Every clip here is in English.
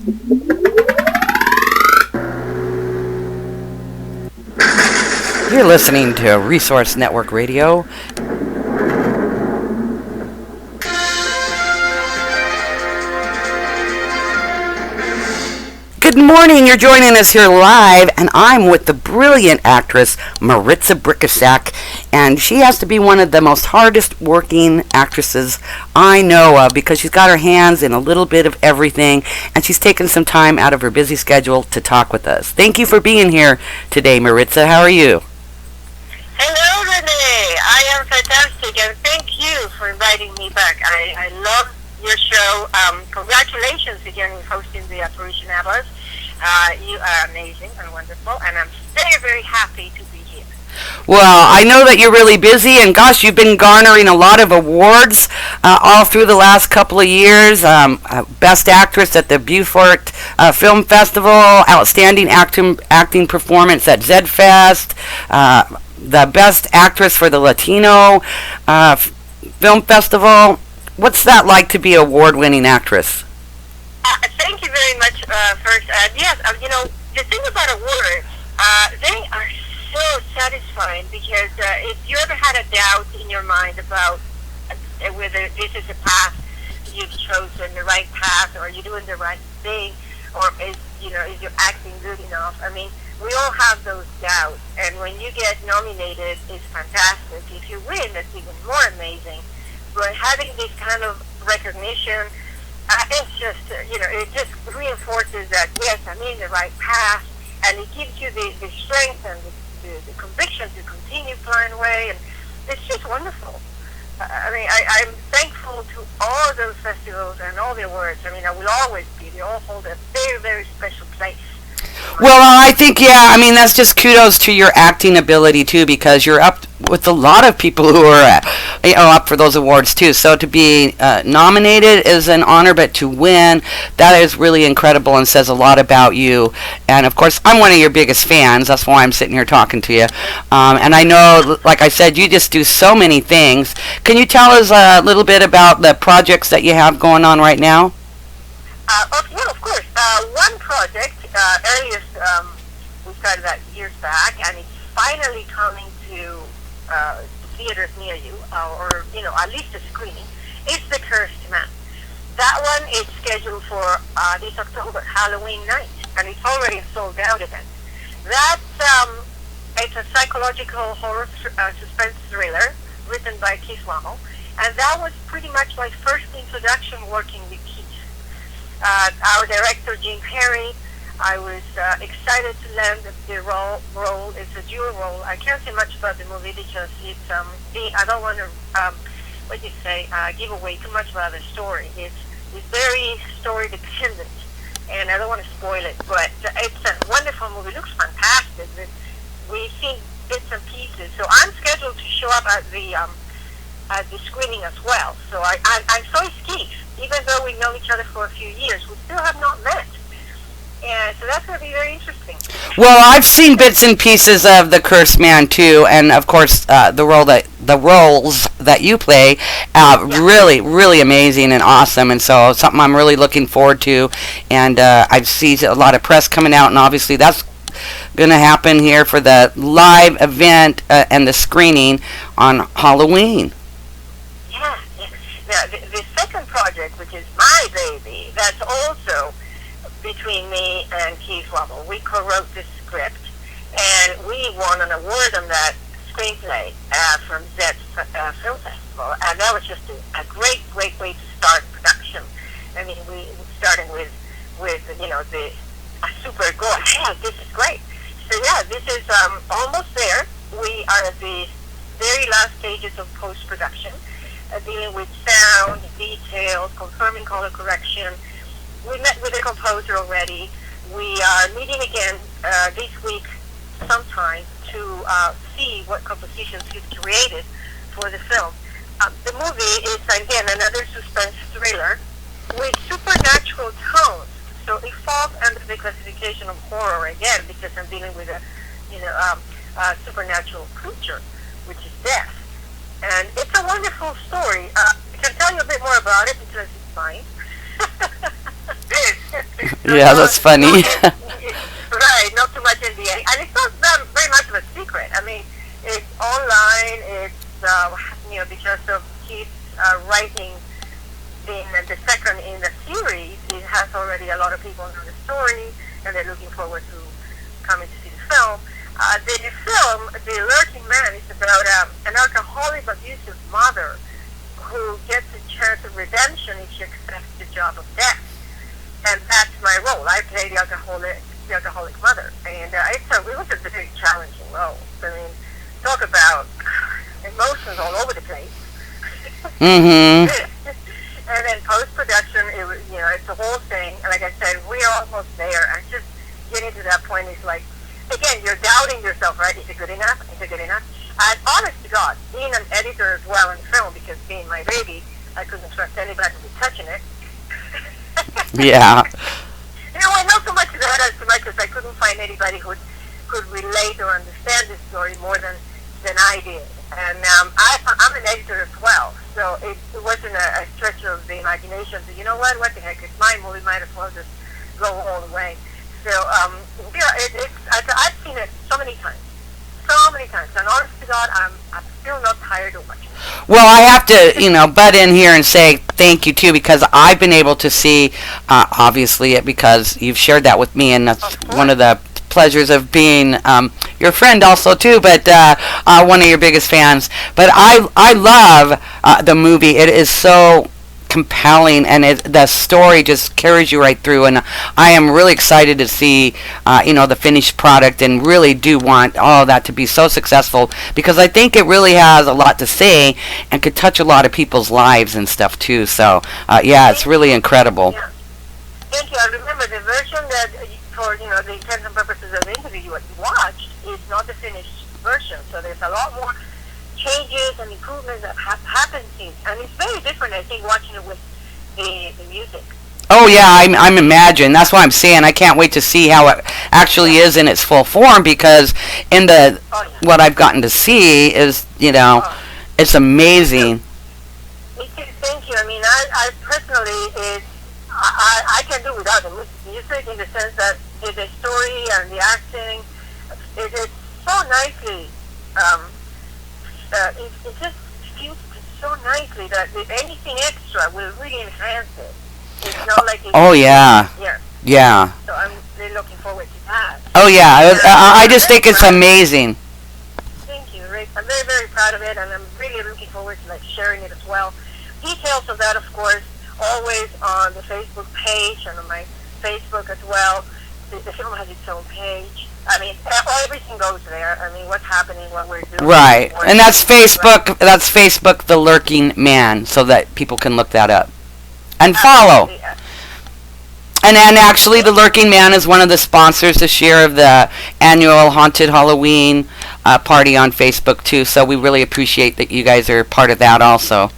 You're listening to Resource Network Radio. Good morning, you're joining us here live, and I'm with the brilliant actress Maritza Brikisak, and she has to be one of the most hardest working actresses I know of because she's got her hands in a little bit of everything, and she's taken some time out of her busy schedule to talk with us. Thank you for being here today, Maritza. How are you? Hello, Renee. I am fantastic, and thank you for inviting me back. I love your show. Congratulations again in hosting the Affiliation. You are amazing and wonderful, and I'm very, very happy to be here. Well, I know that you're really busy, and gosh, you've been garnering a lot of awards all through the last couple of years. Best Actress at the Beaufort Film Festival, Outstanding Acting Performance at Zed Fest, the Best Actress for the Latino Film Festival. What's that like to be an award-winning actress? Thank you very much, first. Yes, the thing about awards, they are so satisfying because if you ever had a doubt in your mind about whether this is a path you've chosen, the right path, or you're doing the right thing, or is your acting good enough? I mean, we all have those doubts, and when you get nominated, it's fantastic. If you win, that's even more amazing. But having this kind of recognition, it's just, it just reinforces that, yes, I'm in the right path, and it gives you the strength and the conviction to continue flying away, and it's just wonderful. I'm thankful to all those festivals and all the awards. I will always be. They all hold a very, very special place. Well, I think, that's just kudos to your acting ability, too, because you're up with a lot of people who are up for those awards, too. So to be nominated is an honor, but to win, that is really incredible and says a lot about you. And, of course, I'm one of your biggest fans. That's why I'm sitting here talking to you. And I know, like I said, you just do so many things. Can you tell us a little bit about the projects that you have going on right now? Well, of course. One project, earliest, we started that years back, and it's finally coming to theaters near you, or at least a screening. It's The Cursed Man. That one is scheduled for this October, Halloween night, and it's already a sold-out event. That's it's a psychological horror suspense thriller written by Rommel, and that was pretty much my first introduction working with Keith. Our director, Jim Perry, I was excited to land the role. It's a dual role. I can't say much about the movie because it's I don't want to give away too much about the story. It's very story dependent, and I don't want to spoil it. But it's a wonderful movie. It looks fantastic. We've seen bits and pieces. So I'm scheduled to show up at the screening as well. So I'm so skeeved. Even though we've known each other for a few years, we still have not met. And so that's going to be very interesting. Well, I've seen bits and pieces of The Cursed Man, too, and, of course, the roles that you play, really, really amazing and awesome, and so something I'm really looking forward to. And I've seen a lot of press coming out, and obviously that's going to happen here for the live event and the screening on Halloween. Yeah. Now, the second project, which is my baby, that's also between me and Keith Rommel. We co-wrote this script, and we won an award on that screenplay from Zed Film Festival, and that was just a great way to start production. I mean, we started with a super go ahead. This is great. So yeah, this is almost there. We are at the very last stages of post-production, dealing with sound, details, confirming color correction. We met with the composer already. We are meeting again this week sometime to see what compositions he's created for the film. The movie is, again, another suspense thriller with supernatural tones. So it falls under the classification of horror again because I'm dealing with a supernatural creature, which is death. And it's a wonderful story. I can tell you a bit more about it because it's mine. Yeah, that's funny. Right, not too much NDA, and it's not very much of a secret. I mean, it's online. It's because of Keith's writing in the second in the series, it has already a lot of people know the story, and they're looking forward to coming to see the film. The film, The Lurking Man, is about an alcoholic, abusive mother who gets a chance of redemption if she accepts the job of death. And that's my role. I play the alcoholic mother, and it was a very challenging role. I mean, talk about emotions all over the place. Mm-hmm. And then post-production, it's the whole thing. And like I said, we are almost there. And just getting to that point is like, again, you're doubting yourself, right? Is it good enough? Is it good enough? And honest to God, being an editor as well in film, because being my baby, I couldn't trust anybody to be touching it. Yeah. I not so much that as much as I couldn't find anybody who could relate or understand this story more than I did. And I'm an editor as well, so it wasn't a stretch of the imagination. So you know what the heck, it's my movie, might as well just go all the way. So, I've seen it so many times, and honest to God, I'm still not tired of watching it. Well, I have to, butt in here and say thank you, too, because I've been able to see, obviously, because you've shared that with me, and that's one of the pleasures of being your friend also, too, but one of your biggest fans. But I love the movie. It is so compelling, and the story just carries you right through, and I am really excited to see the finished product, and really do want all that to be so successful, because I think it really has a lot to say and could touch a lot of people's lives and stuff too. So it's really incredible. Yeah. Thank you. I remember the version that for the intents and purposes of the interview you watched is not the finished version, so there's a lot more changes and improvements that have happened since, and it's very different, I think, watching it with the music. Oh yeah, I'm imagine. That's why I'm saying I can't wait to see how it actually is in its full form, because in the what I've gotten to see is it's amazing. Thank you. I mean, I personally I can do without the music, in the sense that the story and the acting is so nicely. It just feels so nicely that if anything extra will really enhance it. It's not like yeah. So I'm really looking forward to that. Oh yeah, I just think it's amazing. Thank you, Rick. I'm very, very proud of it, and I'm really looking forward to sharing it as well. Details of that, of course, always on the Facebook page and on my Facebook as well. The film has its own page. I mean, everything goes there. I mean, what's happening, what we're doing. Right, and that's Facebook. Right. That's Facebook, The Lurking Man, so that people can look that up and follow. Yeah. And actually, The Lurking Man is one of the sponsors this year of the annual Haunted Halloween party on Facebook too. So we really appreciate that you guys are part of that also.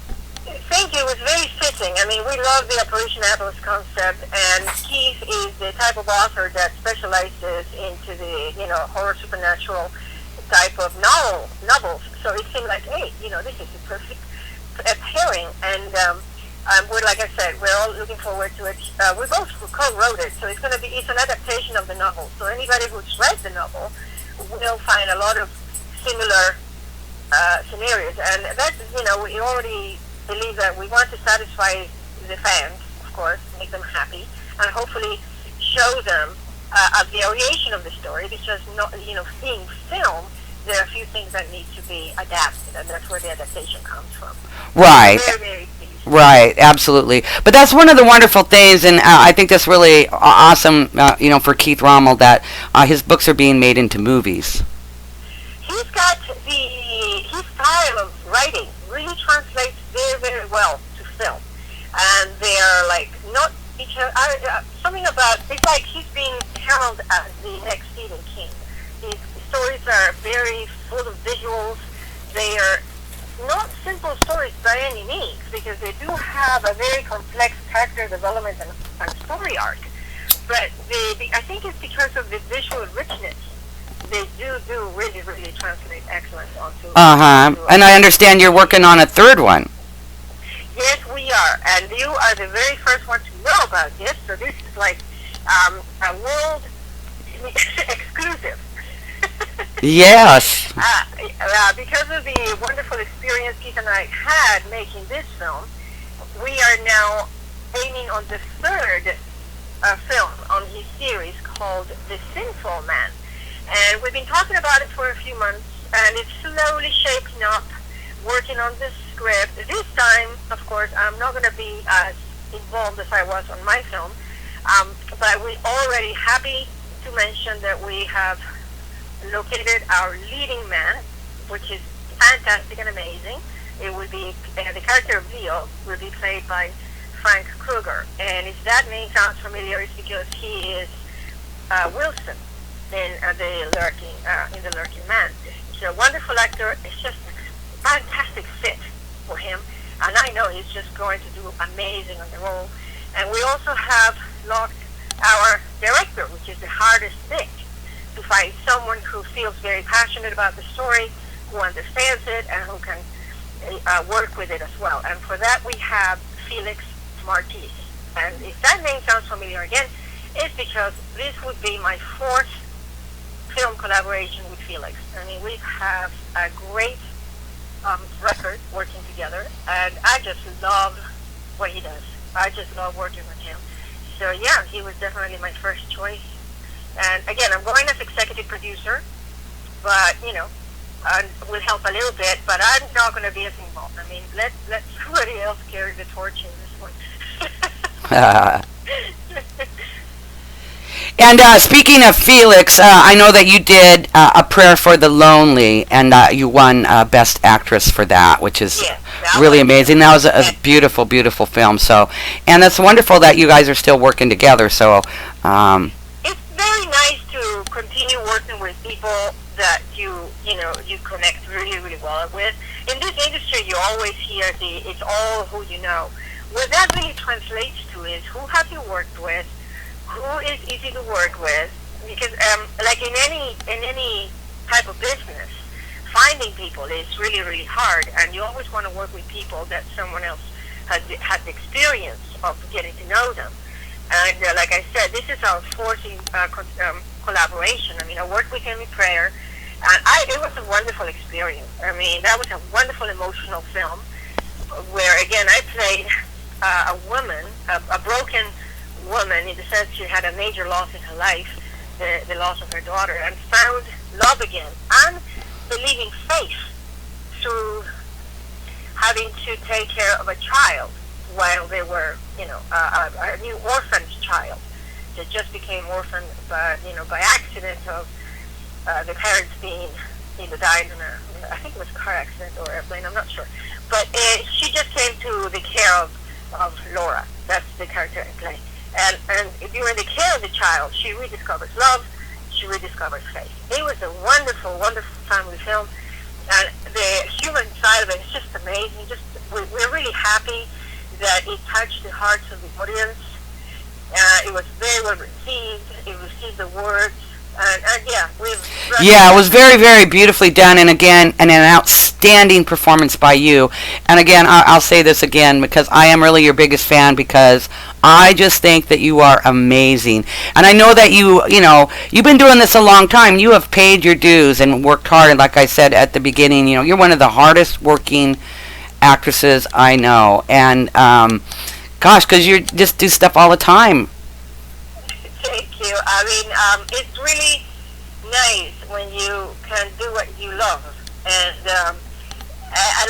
Thank you. It was very fitting. I mean, we love the Operation Atlas concept, and Keith is the type of author that specializes into the, horror supernatural type of novels. So it seemed like, hey, this is a perfect pairing. And we're, like I said, we're all looking forward to it. We both co-wrote it, so it's an adaptation of the novel. So anybody who's read the novel will find a lot of similar scenarios. And that's, we already believe that we want to satisfy the fans, of course, make them happy, and hopefully show them a variation of the story, because seeing film, there are a few things that need to be adapted, and that's where the adaptation comes from. Right. Very, very pleased. Right, absolutely. But that's one of the wonderful things, and I think that's really awesome, for Keith Rommel, that his books are being made into movies. He's got his style of writing really translates very, very well to film, and they're not something about, it's like he's being heralded as the next Stephen King. His stories are very full of visuals. They are not simple stories by any means, because they do have a very complex character development and story arc, but I think it's because of the visual richness. They do really, really translate excellence onto... And I understand you're working on a third one. Yes, we are. And you are the very first one to know about this. So this is a world exclusive. Yes. Because of the wonderful experience Keith and I had making this film, we are now aiming on the third film on his series called The Sinful Man. And we've been talking about it for a few months, and it's slowly shaping up, working on the script. This time, of course, I'm not going to be as involved as I was on my film, but we're already happy to mention that we have located our leading man, which is fantastic and amazing. It will be, the character of Leo will be played by Frank Krueger. And if that name sounds familiar, it's because he is Wilson in the Lurking Man. He's a wonderful actor. It's just a fantastic fit for him. And I know he's just going to do amazing on the role. And we also have locked our director, which is the hardest thing, to find someone who feels very passionate about the story, who understands it, and who can work with it as well. And for that, we have Felix Martis. And if that name sounds familiar again, it's because this would be my fourth film collaboration with Felix. I mean, we have a great record working together, and I just love what he does. I just love working with him. So yeah, he was definitely my first choice. And again, I'm going as executive producer, but you know, will help a little bit, but I'm not going to be as involved. I mean, let somebody else carry the torch in this one. And speaking of Felix, I know that you did A Prayer for the Lonely, and you won Best Actress for that, which is really amazing. That was a beautiful, beautiful film. So, and it's wonderful that you guys are still working together. So, it's very nice to continue working with people that you connect really, really well with. In this industry, you always hear it's all who you know. What that really translates to is who have you worked with, who is easy to work with, because like in any type of business, finding people is really, really hard, and you always want to work with people that someone else has the experience of getting to know them. And like I said, this is our fourth collaboration. I mean, I worked with him in Prayer, and it was a wonderful experience. I mean, that was a wonderful emotional film where, again, I played a woman, a broken woman, in the sense she had a major loss in her life, the loss of her daughter, and found love again and believing faith through having to take care of a child while they were, a new orphaned child that just became orphaned by accident of the parents being died in I think it was a car accident or airplane, I'm not sure. But she just came to the care of Laura. That's the character I play. And during the care of the child, she rediscovers love, she rediscovers faith. It was a wonderful, wonderful family film. And the human side of it is just amazing. We're really happy that it touched the hearts of the audience. It was very well received. It received awards. And it was very, very beautifully done, and again, an outstanding performance by you. And again, I'll say this again because I am really your biggest fan, because I just think that you are amazing. And I know that you've been doing this a long time. You have paid your dues and worked hard. And like I said at the beginning, you're one of the hardest working actresses I know. And because you just do stuff all the time. Thank you. I mean, it's really nice when you can do what you love. And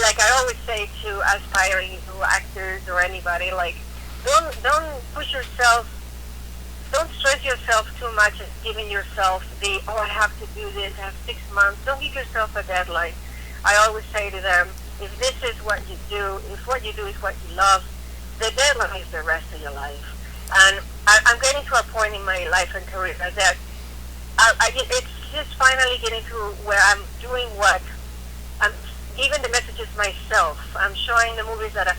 like I always say to aspiring actors or anybody, like, don't push yourself, don't stress yourself too much and giving yourself I have to do this, I have 6 months. Don't give yourself a deadline. I always say to them, if this is what you do, if what you do is what you love, the deadline is the rest of your life. And I'm getting to a point in my life and career that it's just finally getting to where I'm doing what I'm giving the messages myself. I'm showing the movies that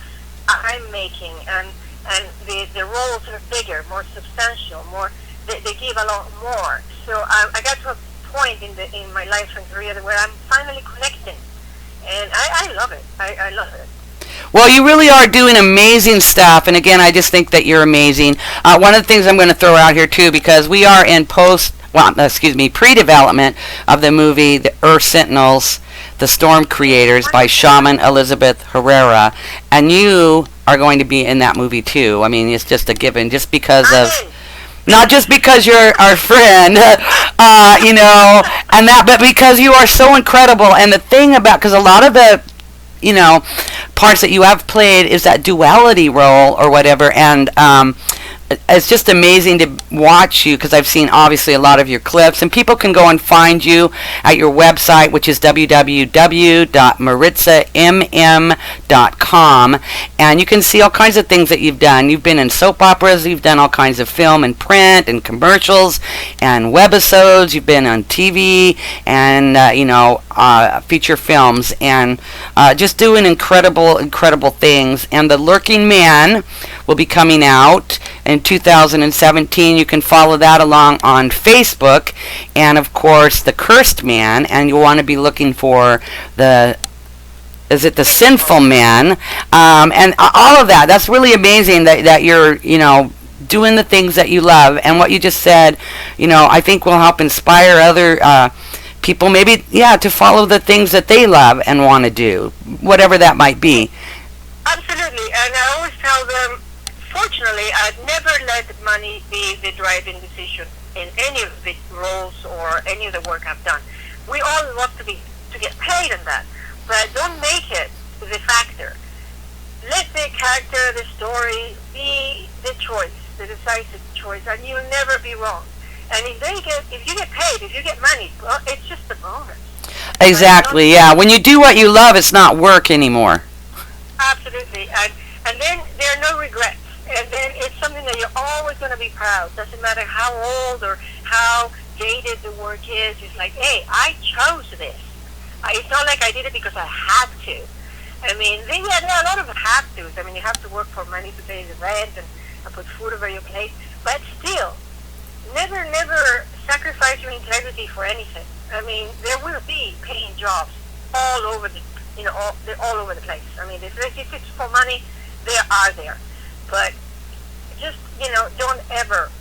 I'm making, and the roles are bigger, more substantial, more. They give a lot more. So I got to a point in my life and career where I'm finally connecting, and I love it. I love it. Well, you really are doing amazing stuff, and again, I just think that you're amazing. One of the things I'm going to throw out here too, because we are in pre-development of the movie The Earth Sentinels, The Storm Creators by Shaman Elizabeth Herrera, and you are going to be in that movie too. I mean, it's just a given, just because of, not just because you're our friend, and that, but because you are so incredible. And the thing about, because a lot of the parts that you have played is that duality role or whatever, and it's just amazing to watch you, because I've seen obviously a lot of your clips, and people can go and find you at your website, which is www.maritzammm.com, and you can see all kinds of things that you've done. You've been in soap operas, you've done all kinds of film and print and commercials and webisodes, you've been on TV and feature films, and just doing incredible things. And The Lurking Man will be coming out in 2017. You can follow that along on Facebook, and of course The Cursed Man, and you'll want to be looking for the Sinful Man, and all of that. That's really amazing that you're doing the things that you love, and what you just said I think will help inspire other people, maybe to follow the things that they love and want to do, whatever that might be. Absolutely, and I always tell them, fortunately, I've never let money be the driving decision in any of the roles or any of the work I've done. We all love to get paid in that, but don't make it the factor. Let the character, the story, be the choice, the decisive choice, and you'll never be wrong. And if you get paid, if you get money, well, it's just a bonus. Exactly, yeah. When you do what you love, it's not work anymore. Absolutely, and then there are no regrets. And then it's something that you're always going to be proud. Doesn't matter how old or how dated the work is. It's like, hey, I chose this. It's not like I did it because I had to. I mean, there are a lot of have-tos. I mean, you have to work for money to pay the rent and put food over your plate. But still, never sacrifice your integrity for anything. I mean, there will be paying jobs all over all over the place. I mean, if it's for money, they are there. But just, don't ever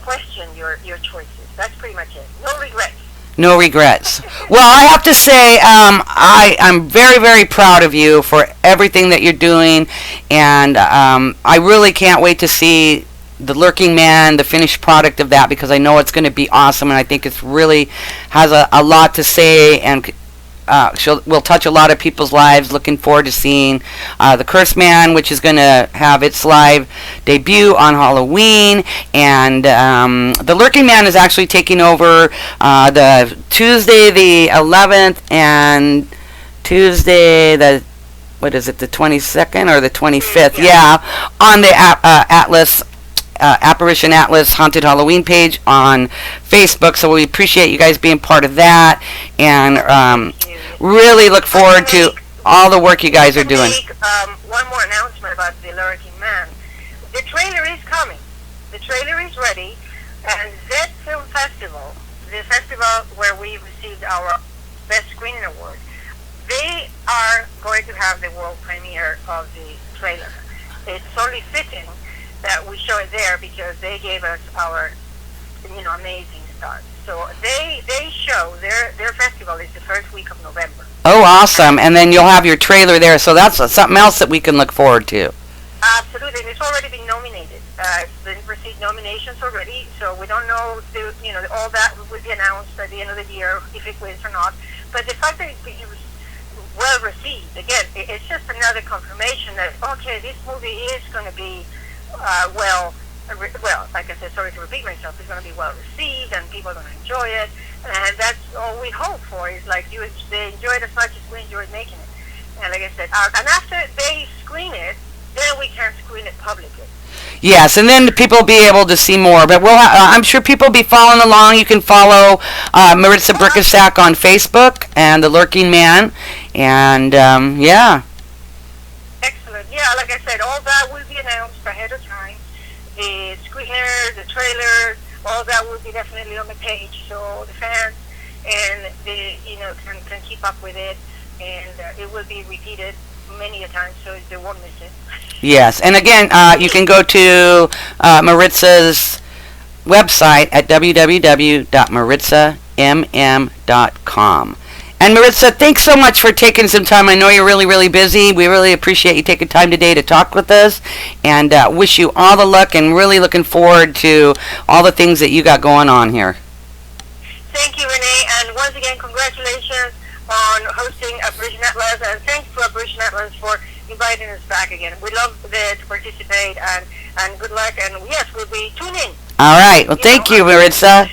question your choices. That's pretty much it. No regrets. No regrets. Well, I have to say, I'm very proud of you for everything that you're doing, and I really can't wait to see The Lurking Man, the finished product of that, because I know it's going to be awesome, and I think it's really has a lot to say, and will touch a lot of people's lives. Looking forward to seeing The Cursed Man, which is going to have its live debut on Halloween. And The Lurking Man is actually taking over the Tuesday the 11th and Tuesday the, the 22nd or the 25th? Yeah, on the Atlas Apparition Atlas Haunted Halloween page on Facebook. So we appreciate you guys being part of that, and really look forward to all the work you guys are doing. One more announcement about The Lurking Man. The trailer is coming. The trailer is ready, and Zed Film Festival, the festival where we received our Best Screening Award, they are going to have the world premiere of the trailer. It's only fitting that we show it there because they gave us our, amazing start. So they show their festival is the first week of November. Oh, awesome! And then you'll have your trailer there, so that's something else that we can look forward to. Absolutely, and it's already been nominated. It's been received nominations already, so we don't know all that will be announced at the end of the year if it wins or not. But the fact that it was well received, again, it's just another confirmation that okay, this movie is going to be well, like I said, sorry to repeat myself, it's going to be well received and people are going to enjoy it, and that's all we hope for, is like they enjoy it as much as we enjoyed making it. And like I said, and after they screen it, then we can screen it publicly. Yes, and then people will be able to see more. But I'm sure people will be following along. You can follow Maritza Brikisak on Facebook and The Lurking Man, and yeah. Excellent. Yeah, like I said, all that will be announced ahead of time. The screener, the trailer, all that will be definitely on the page, so the fans and can keep up with it, and it will be repeated many a time, so they won't miss it. Yes, and again, you can go to Maritza's website at www.maritzammm.com. And Maritza, thanks so much for taking some time. I know you're really, really busy. We really appreciate you taking time today to talk with us, and wish you all the luck, and really looking forward to all the things that you got going on here. Thank you, Renee, and once again, congratulations on hosting Operation Atlas, and thanks to Operation Atlas for inviting us back again. We love to participate, and good luck, and yes, we'll be tuning in. All right. Well, thank you, Maritza.